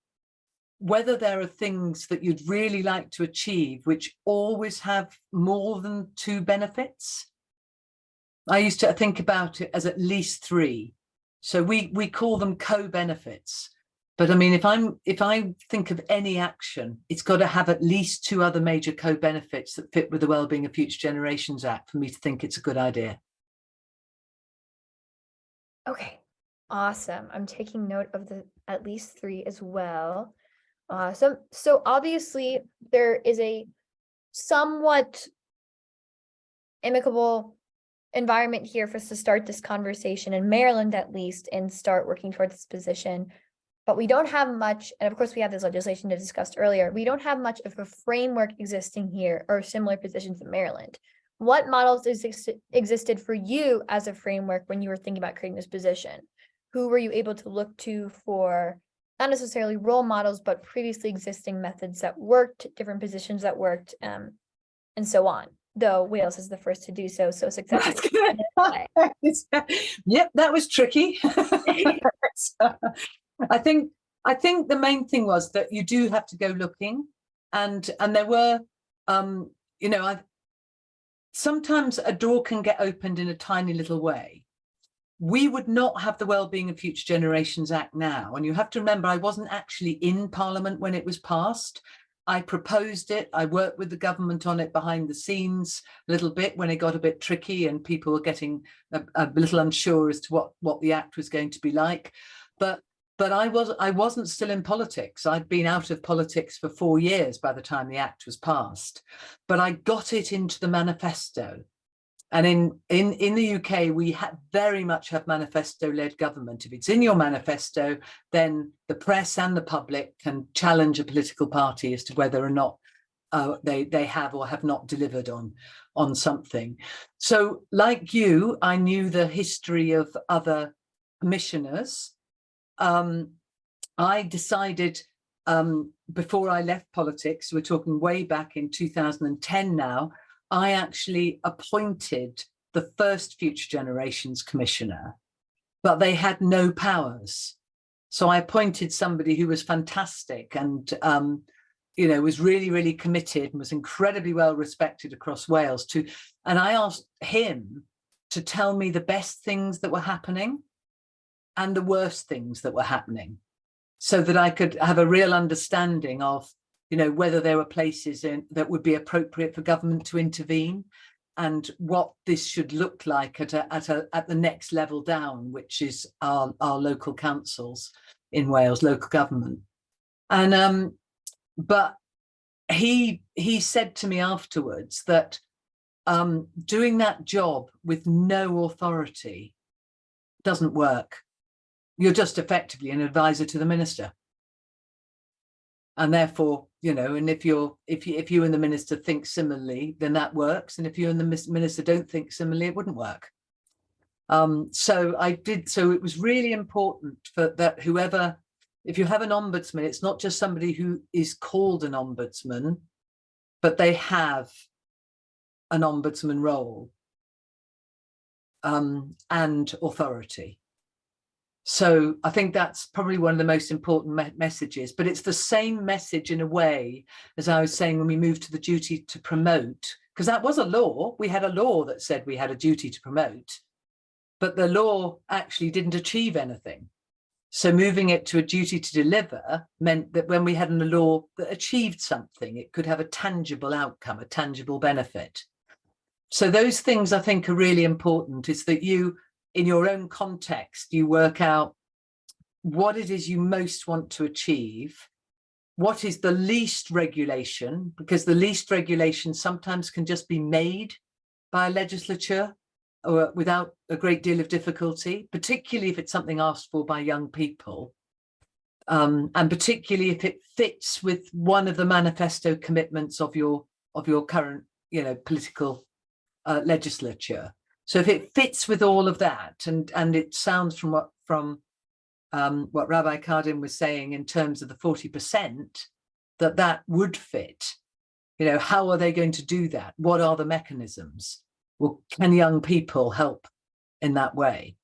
C: whether there are things that you'd really like to achieve which always have more than two benefits. I used to think about it as at least three. So we call them co-benefits. But I mean, if I think of any action, it's got to have at least two other major co-benefits that fit with the Wellbeing of Future Generations Act for me to think it's a good idea.
D: Okay, awesome. I'm taking note of the at least three as well. So obviously there is a somewhat amicable environment here for us to start this conversation in Maryland, at least, and start working towards this position. But we don't have much, and of course we have this legislation that discussed earlier, we don't have much of a framework existing here or similar positions in Maryland. What models existed for you as a framework when you were thinking about creating this position? Who were you able to look to for not necessarily role models, but previously existing methods that worked, different positions that worked, and so on? Though Wales is the first to do so successfully.
C: Yep, that was tricky. I think the main thing was that you do have to go looking, and there were you know, sometimes a door can get opened in a tiny little way. We would not have the Wellbeing of Future Generations Act now, and you have to remember I wasn't actually in Parliament when it was passed. I proposed it. I worked with the government on it behind the scenes a little bit when it got a bit tricky and people were getting a little unsure as to what the act was going to be like. But I wasn't still in politics. I'd been out of politics for 4 years by the time the act was passed. But I got it into the manifesto. And in the UK, we very much have manifesto-led government. If it's in your manifesto, then the press and the public can challenge a political party as to whether or not they have or have not delivered on something. So like you, I knew the history of other commissioners. I decided before I left politics, we're talking way back in 2010 now, I actually appointed the first Future Generations Commissioner, but they had no powers. So I appointed somebody who was fantastic and, you know, was really, really committed and was incredibly well respected across Wales and I asked him to tell me the best things that were happening and the worst things that were happening so that I could have a real understanding of, you know, whether there were places that would be appropriate for government to intervene and what this should look like at the next level down, which is our local councils in Wales, local government. And but he said to me afterwards that doing that job with no authority doesn't work. You're just effectively an advisor to the minister. And therefore, you know, and if you and the minister think similarly, then that works. And if you and the minister don't think similarly, it wouldn't work. So it was really important for that whoever, if you have an ombudsman, it's not just somebody who is called an ombudsman, but they have an ombudsman role and authority. So I think that's probably one of the most important messages, but it's the same message in a way as I was saying when we moved to the duty to promote, because that was a law. We had a law that said we had a duty to promote, but the law actually didn't achieve anything. So moving it to a duty to deliver meant that when we had a law that achieved something, it could have a tangible outcome, a tangible benefit. So those things I think are really important, is that you, in your own context, you work out what it is you most want to achieve, what is the least regulation, because the least regulation sometimes can just be made by a legislature or without a great deal of difficulty, particularly if it's something asked for by young people, and particularly if it fits with one of the manifesto commitments of your current, you know, political legislature. So if it fits with all of that, and it sounds from what Rabbi Kardim was saying in terms of the 40%, that would fit. You know, how are they going to do that? What are the mechanisms? Well, can young people help in that way?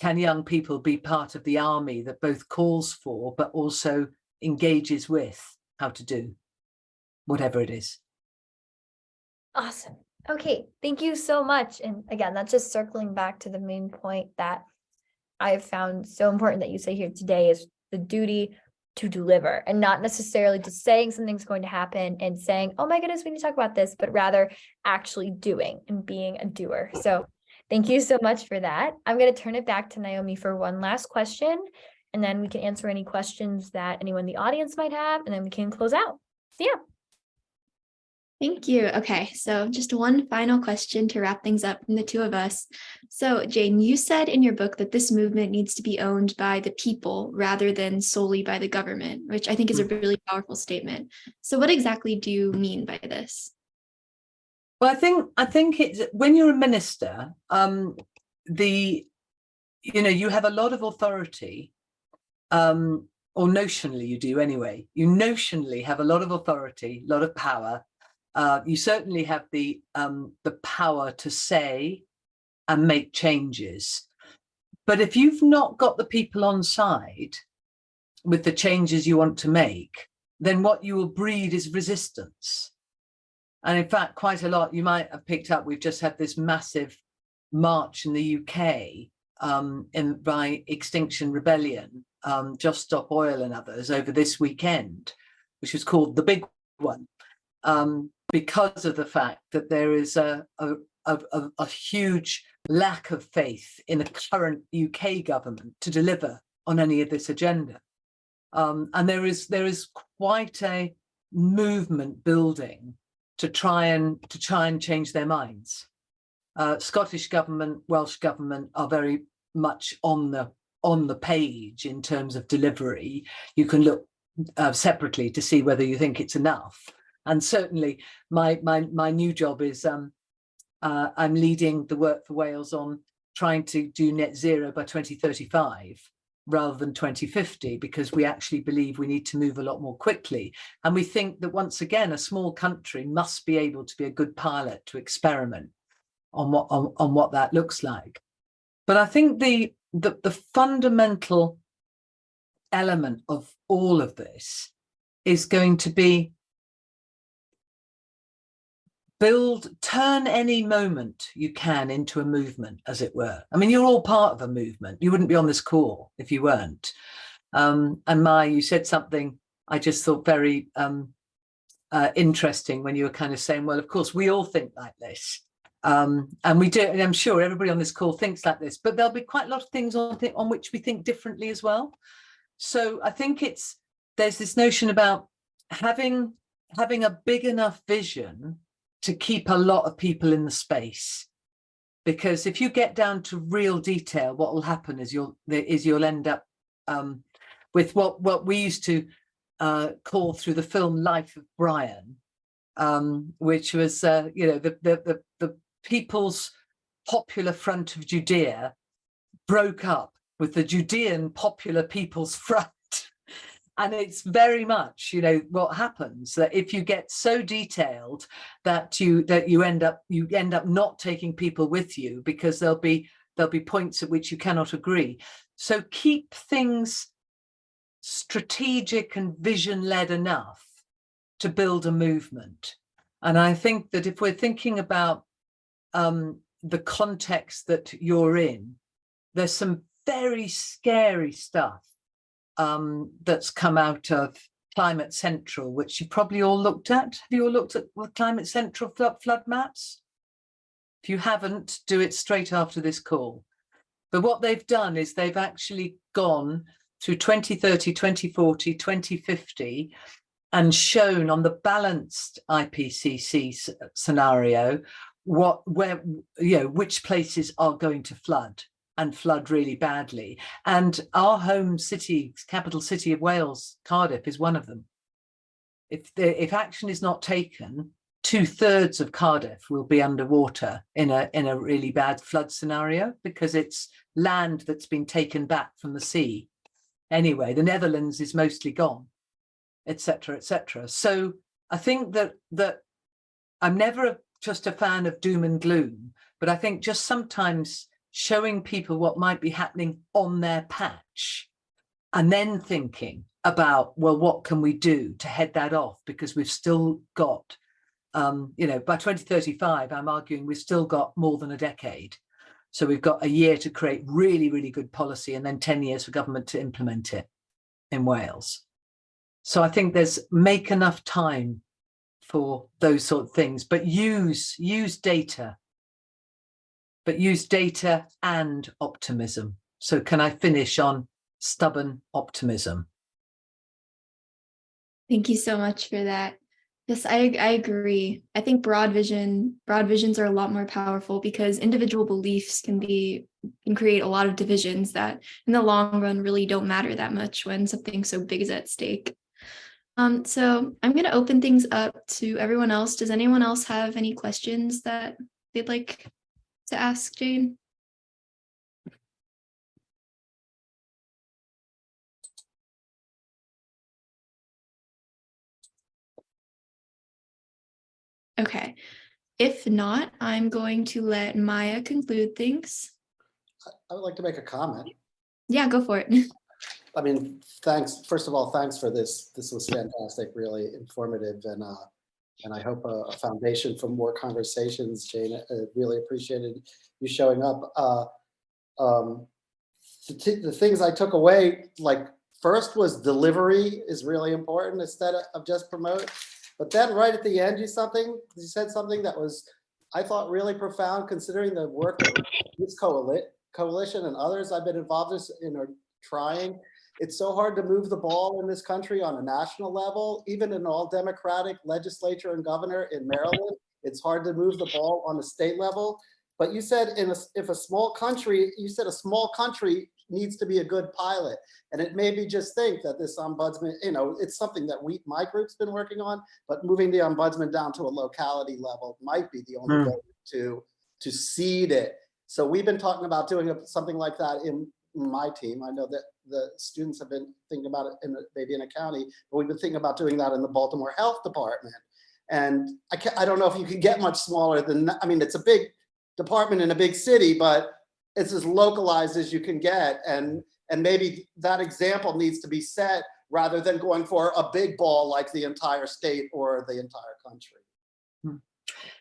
C: Can young people be part of the army that both calls for but also engages with how to do whatever it is?
D: Awesome. Okay, thank you so much. And again, that's just circling back to the main point that I have found so important that you say here today, is the duty to deliver, and not necessarily just saying something's going to happen and saying, oh my goodness, we need to talk about this, but rather actually doing and being a doer. So thank you so much for that. I'm going to turn it back to Naomi for one last question, and then we can answer any questions that anyone in the audience might have, and then we can close out. So yeah.
E: Thank you. Okay, so just one final question to wrap things up from the two of us. So Jane, you said in your book that this movement needs to be owned by the people rather than solely by the government, which I think is a really powerful statement. So what exactly do you mean by this?
C: Well, I think it's, when you're a minister, you have a lot of authority, or notionally you do anyway. You notionally have a lot of authority, a lot of power. You certainly have the power to say and make changes. But if you've not got the people on side with the changes you want to make, then what you will breed is resistance. And in fact, quite a lot, you might have picked up, we've just had this massive march in the UK by Extinction Rebellion, Just Stop Oil and others over this weekend, which was called the big one. Because of the fact that there is a huge lack of faith in the current UK government to deliver on any of this agenda, and there is quite a movement building to try and change their minds. Scottish government, Welsh government are very much on the page in terms of delivery. You can look separately to see whether you think it's enough. And certainly my new job is I'm leading the work for Wales on trying to do net zero by 2035 rather than 2050, because we actually believe we need to move a lot more quickly. And we think that, once again, a small country must be able to be a good pilot to experiment on what that looks like. But I think the fundamental element of all of this is going to be turn any moment you can into a movement, as it were. I mean, you're all part of a movement. You wouldn't be on this call if you weren't. And Maia, you said something I just thought very interesting when you were kind of saying, well, of course, we all think like this. And we do, and I'm sure everybody on this call thinks like this, but there'll be quite a lot of things on which we think differently as well. So I think there's this notion about having a big enough vision to keep a lot of people in the space, because if you get down to real detail, what will happen is you'll end up with what we used to called through the film Life of Brian, which was, the People's Popular Front of Judea broke up with the Judean Popular People's Front. And it's very much, what happens, that if you get so detailed that you end up not taking people with you, because there'll be points at which you cannot agree. So keep things strategic and vision-led enough to build a movement. And I think that if we're thinking about the context that you're in, there's some very scary stuff that's come out of Climate Central, which you probably all looked at. Have you all looked at the Climate Central flood maps? If you haven't, do it straight after this call. But what they've done is they've actually gone through 2030, 2040, 2050 and shown on the balanced IPCC scenario which places are going to flood, and flood really badly. And our home city, capital city of Wales, Cardiff, is one of them. If action is not taken, 2/3 of Cardiff will be underwater in a really bad flood scenario, because it's land that's been taken back from the sea. Anyway, the Netherlands is mostly gone, etc., etc. So I think that I'm never just a fan of doom and gloom, but I think just sometimes showing people what might be happening on their patch, and then thinking about, well, what can we do to head that off? Because we've still got, by 2035, I'm arguing we've still got more than a decade. So we've got a year to create really, really good policy, and then 10 years for government to implement it in Wales. So I think make enough time for those sort of things, but use data. But use data and optimism. So can I finish on stubborn optimism?
E: Thank you so much for that. Yes, I agree. I think broad visions are a lot more powerful, because individual beliefs can create a lot of divisions that in the long run really don't matter that much when something so big is at stake. So I'm going to open things up to everyone else. Does anyone else have any questions that they'd like to ask Jane? Okay. If not, I'm going to let Maia conclude things.
F: I would like to make a comment.
E: Yeah, go for it.
F: I mean, thanks. First of all, thanks for this. This was fantastic, really informative, and I hope a foundation for more conversations. Jane, I really appreciated you showing up. The things I took away, like first was delivery is really important instead of just promote. But then right at the end, you said something that was, I thought, really profound, considering the work that this coalition and others I've been involved in are trying. It's so hard to move the ball in this country on a national level, even in an all Democratic legislature and governor in Maryland. It's hard to move the ball on the state level. But you said if a small country needs to be a good pilot. And it made me just think that this ombudsman, it's something that my group's been working on, but moving the ombudsman down to a locality level might be the only way to seed it. So we've been talking about doing something like that in my team. I know that the students have been thinking about it maybe in a county, but we've been thinking about doing that in the Baltimore Health Department. And I don't know if you can get much smaller than that. I mean, it's a big department in a big city, but it's as localized as you can get. And maybe that example needs to be set rather than going for a big ball like the entire state or the entire country.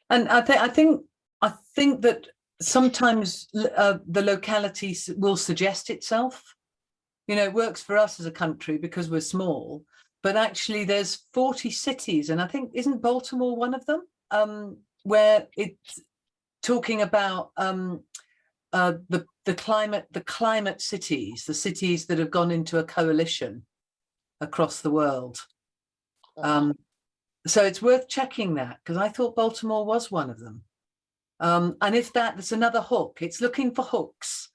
C: And I think that sometimes the locality will suggest itself. It works for us as a country because we're small, but actually there's 40 cities, and I think, isn't Baltimore one of them, where it's talking about the climate cities, the cities that have gone into a coalition across the world. So it's worth checking that, because I thought Baltimore was one of them. And if that's another hook, it's looking for hooks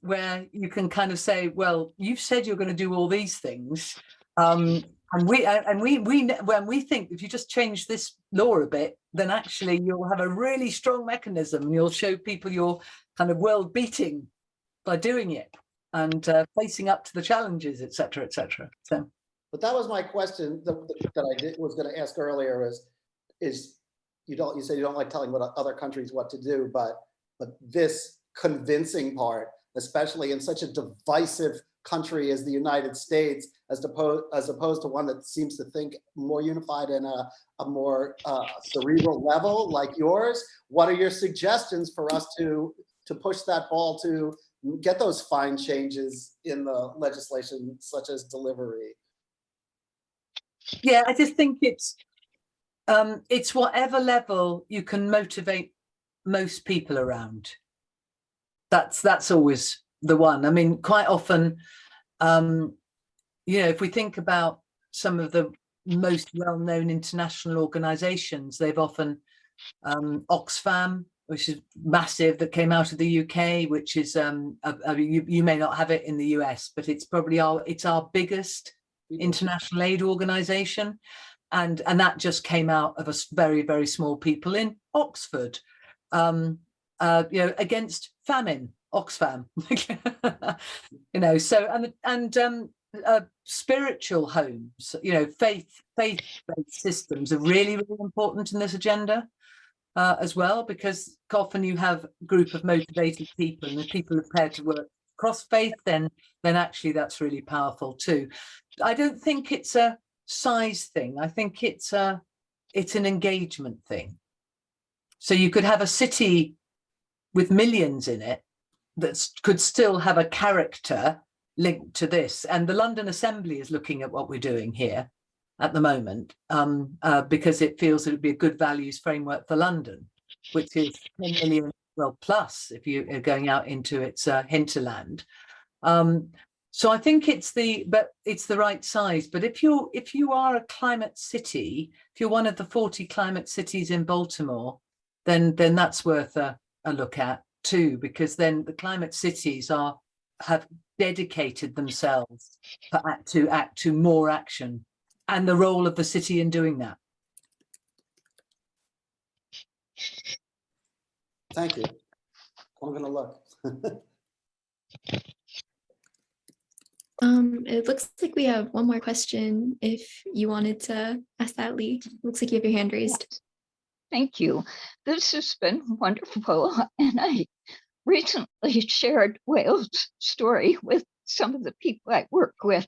C: where you can kind of say, well, you've said you're going to do all these things. And when we think if you just change this law a bit, then actually you'll have a really strong mechanism and you'll show people you're kind of world beating by doing it and facing up to the challenges, et cetera, et cetera. So,
F: But that was my question that was going to ask earlier is you say you don't like telling other countries what to do, but this convincing part, especially in such a divisive country as the United States, as opposed to one that seems to think more unified in a more cerebral level like yours. What are your suggestions for us to push that ball to get those fine changes in the legislation, such as delivery?
C: yeah, I just think it's whatever level you can motivate most people around. That's always the one. I mean, quite often, if we think about some of the most well-known international organizations, they've often Oxfam, which is massive, that came out of the UK, which is you may not have it in the US, but it's probably our biggest international aid organization, and that just came out of a very, very small people in Oxford, against famine. Oxfam, so spiritual homes, faith-based systems are really, really important in this agenda as well, because often you have a group of motivated people, and if people are prepared to work cross faith, then actually that's really powerful too. I don't think it's a size thing. I think it's an engagement thing. So you could have a city with millions in it that could still have a character linked to this. And the London Assembly is looking at what we're doing here at the moment, because it feels it would be a good values framework for London, which is 10 million, well, plus if you are going out into its hinterland. So I think it's the right size. But if you are a climate city, if you're one of the 40 climate cities in Baltimore, then that's worth a look at too, because then the climate cities have dedicated themselves to more action, and the role of the city in doing that.
F: Thank you. I'm going to look.
E: It looks like we have one more question. If you wanted to ask that, Lee, looks like you have your hand raised.
G: Thank you. This has been wonderful, and I recently shared Wales' story with some of the people I work with.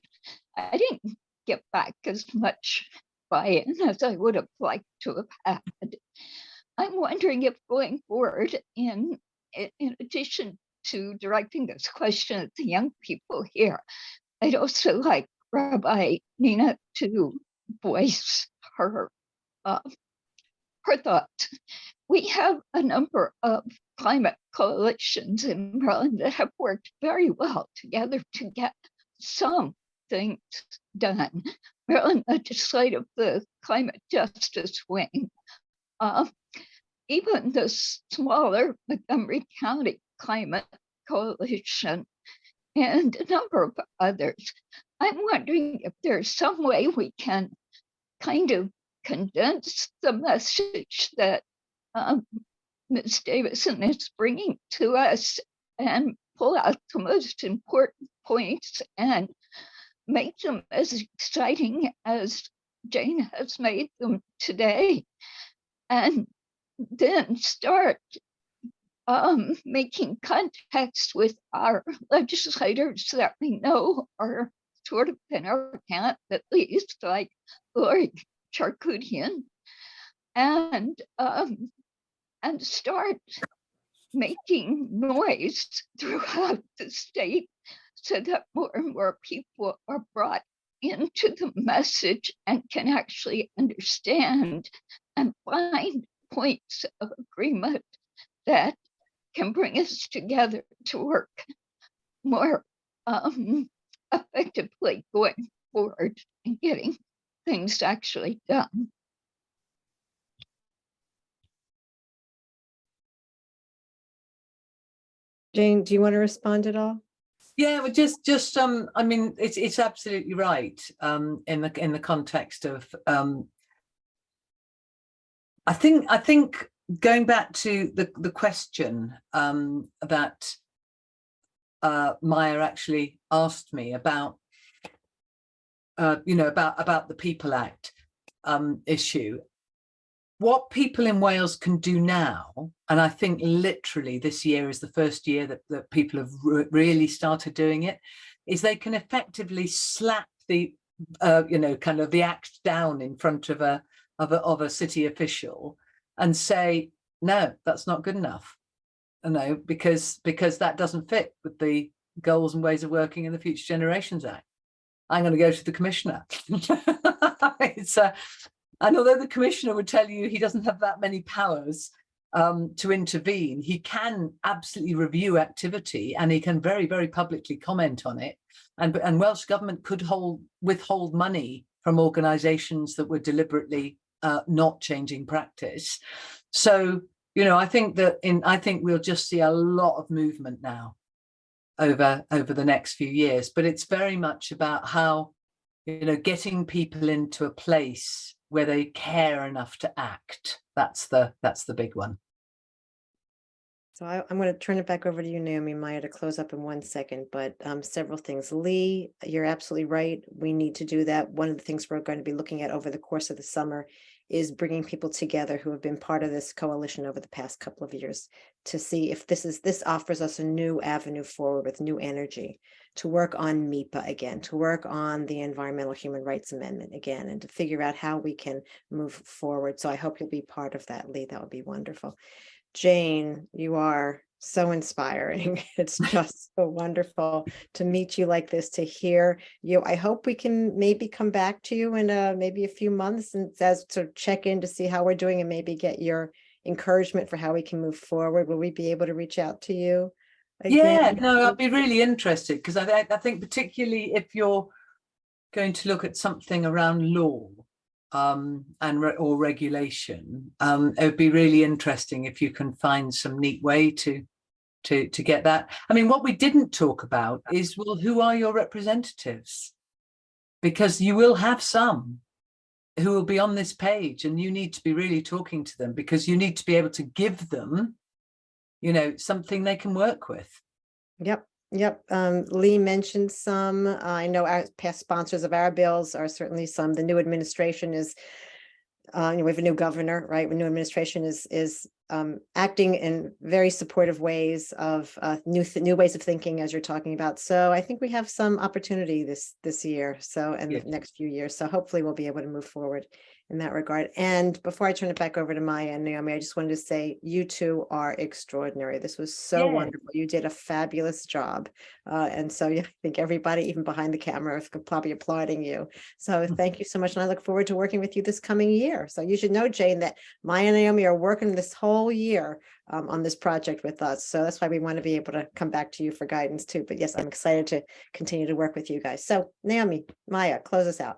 G: I didn't get back as much buy-in as I would have liked to have had. I'm wondering if going forward, in addition to directing this question at the young people here, I'd also like Rabbi Nina to voice her thoughts. We have a number of climate coalitions in Maryland that have worked very well together to get some things done. Maryland Legislative, the Climate Justice Wing, even the smaller Montgomery County Climate Coalition, and a number of others. I'm wondering if there's some way we can kind of condense the message that Ms. Davidson is bringing to us and pull out the most important points and make them as exciting as Jane has made them today, and then start making context with our legislators that we know are sort of in our camp, at least, like Lori Charkoudian, and start making noise throughout the state so that more and more people are brought into the message and can actually understand and find points of agreement that can bring us together to work more effectively going forward and getting things actually done.
A: Jane, do you want to respond at all?
C: Yeah, well, I mean, it's absolutely right. In the context of, I think going back to the question that Maia actually asked me about, about the People Act issue. What people in Wales can do now, and I think literally this year is the first year that people have really started doing it, is they can effectively slap the, kind of the act down in front of a city official and say, no, that's not good enough. No, because that doesn't fit with the goals and ways of working in the Future Generations Act. I'm going to go to the commissioner. And although the commissioner would tell you he doesn't have that many powers to intervene, he can absolutely review activity, and he can very, very publicly comment on it. And Welsh Government could withhold money from organisations that were deliberately not changing practice. So, I think we'll just see a lot of movement now over the next few years. But it's very much about how, getting people into a place where they care enough to act. That's the big one.
A: So I'm going to turn it back over to you, Naomi, Maia, to close up in 1 second, but several things. Lee, you're absolutely right. We need to do that. One of the things we're going to be looking at over the course of the summer is bringing people together who have been part of this coalition over the past couple of years to see if this offers us a new avenue forward with new energy to work on MIPA again, to work on the Environmental Human Rights Amendment again, and to figure out how we can move forward. So I hope you'll be part of that, Lee. That would be wonderful. Jane, you are so inspiring. It's just so wonderful to meet you like this, to hear you. I hope we can maybe come back to you in maybe a few months and to check in to see how we're doing and maybe get your encouragement for how we can move forward. Will we be able to reach out to you again?
C: Yeah, no, I'd be really interested, because I think particularly if you're going to look at something around law or regulation, it would be really interesting if you can find some neat way to get that. I mean, what we didn't talk about is, well, who are your representatives? Because you will have some who will be on this page, and you need to be really talking to them, because you need to be able to give them, something they can work with. Yep.
A: Lee mentioned some. I know our past sponsors of our bills are certainly some. The new administration is, we have a new governor, right? The new administration is acting in very supportive ways of new ways of thinking, as you're talking about. So I think we have some opportunity this year, and the next few years. So hopefully we'll be able to move forward in that regard. And before I turn it back over to Maia and Naomi, I just wanted to say you two are extraordinary. This was so wonderful. You did a fabulous job. And so I think everybody, even behind the camera, is probably applauding you. So thank you so much. And I look forward to working with you this coming year. So you should know, Jane, that Maia and Naomi are working this whole year on this project with us. So that's why we want to be able to come back to you for guidance too. But yes, I'm excited to continue to work with you guys. So Naomi, Maia, close us out.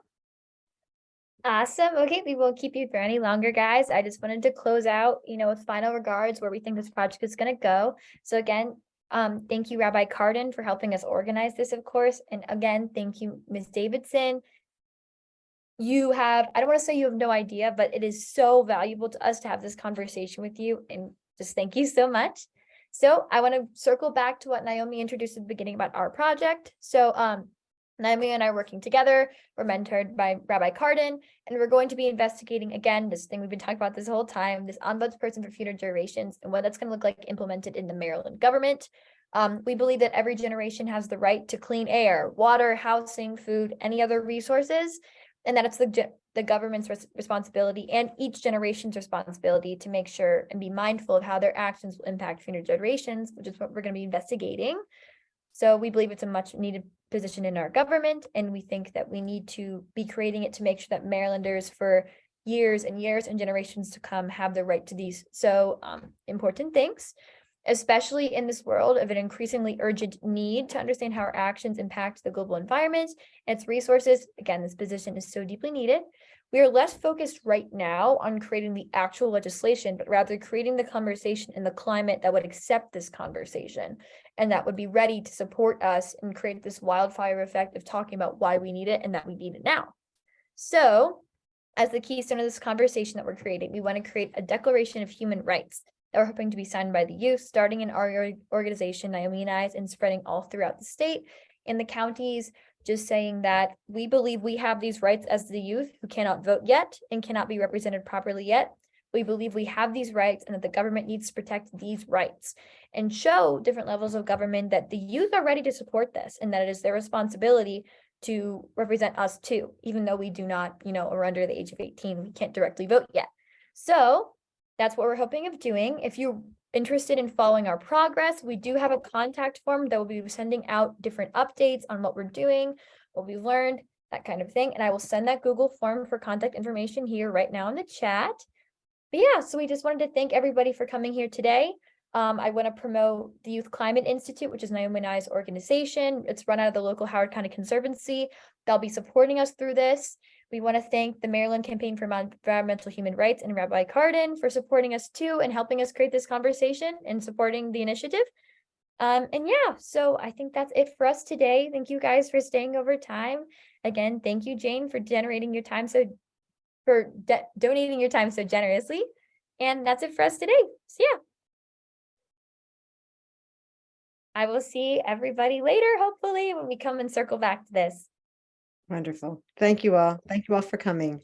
D: Awesome. Okay, we won't keep you for any longer, guys. I just wanted to close out, with final regards where we think this project is going to go. So again, thank you, Rabbi Cardin, for helping us organize this, of course. And again, thank you, Ms. Davidson. I don't want to say you have no idea, but it is so valuable to us to have this conversation with you. And just thank you so much. So I want to circle back to what Naomi introduced at the beginning about our project. So Naomi and I are working together. We're mentored by Rabbi Cardin, and we're going to be investigating, again, this thing we've been talking about this whole time, this ombudsperson for future generations, and what that's going to look like implemented in the Maryland government. We believe that every generation has the right to clean air, water, housing, food, any other resources, and that it's the government's responsibility and each generation's responsibility to make sure and be mindful of how their actions will impact future generations, which is what we're going to be investigating. So we believe it's a much needed position in our government, and we think that we need to be creating it to make sure that Marylanders for years and years and generations to come have the right to these so important things, especially in this world of an increasingly urgent need to understand how our actions impact the global environment and its resources. Again, this position is so deeply needed. We are less focused right now on creating the actual legislation, but rather creating the conversation and the climate that would accept this conversation and that would be ready to support us and create this wildfire effect of talking about why we need it and that we need it now. So, as the keystone of this conversation that we're creating, we want to create a Declaration of Human Rights that we're hoping to be signed by the youth, starting in our organization, Naomi and I's, and spreading all throughout the state and the counties, just saying that we believe we have these rights as the youth who cannot vote yet and cannot be represented properly yet. We believe we have these rights and that the government needs to protect these rights and show different levels of government that the youth are ready to support this and that it is their responsibility to represent us too, even though we do not, are under the age of 18, we can't directly vote yet. So that's what we're hoping of doing. If you're interested in following our progress, we do have a contact form that will be sending out different updates on what we're doing, what we've learned, that kind of thing. And I will send that Google form for contact information here right now in the chat. But yeah, so we just wanted to thank everybody for coming here today. I want to promote the Youth Climate Institute, which is Naomi and I's organization. It's run out of the local Howard County Conservancy. They'll be supporting us through this. We want to thank the Maryland Campaign for Environmental Human Rights and Rabbi Cardin for supporting us too and helping us create this conversation and supporting the initiative. And yeah, so I think that's it for us today. Thank you guys for staying over time. Again, thank you, Jane, for donating your time so generously. And that's it for us today. So yeah. I will see everybody later, hopefully, when we come and circle back to this.
A: Wonderful. Thank you all. Thank you all for coming.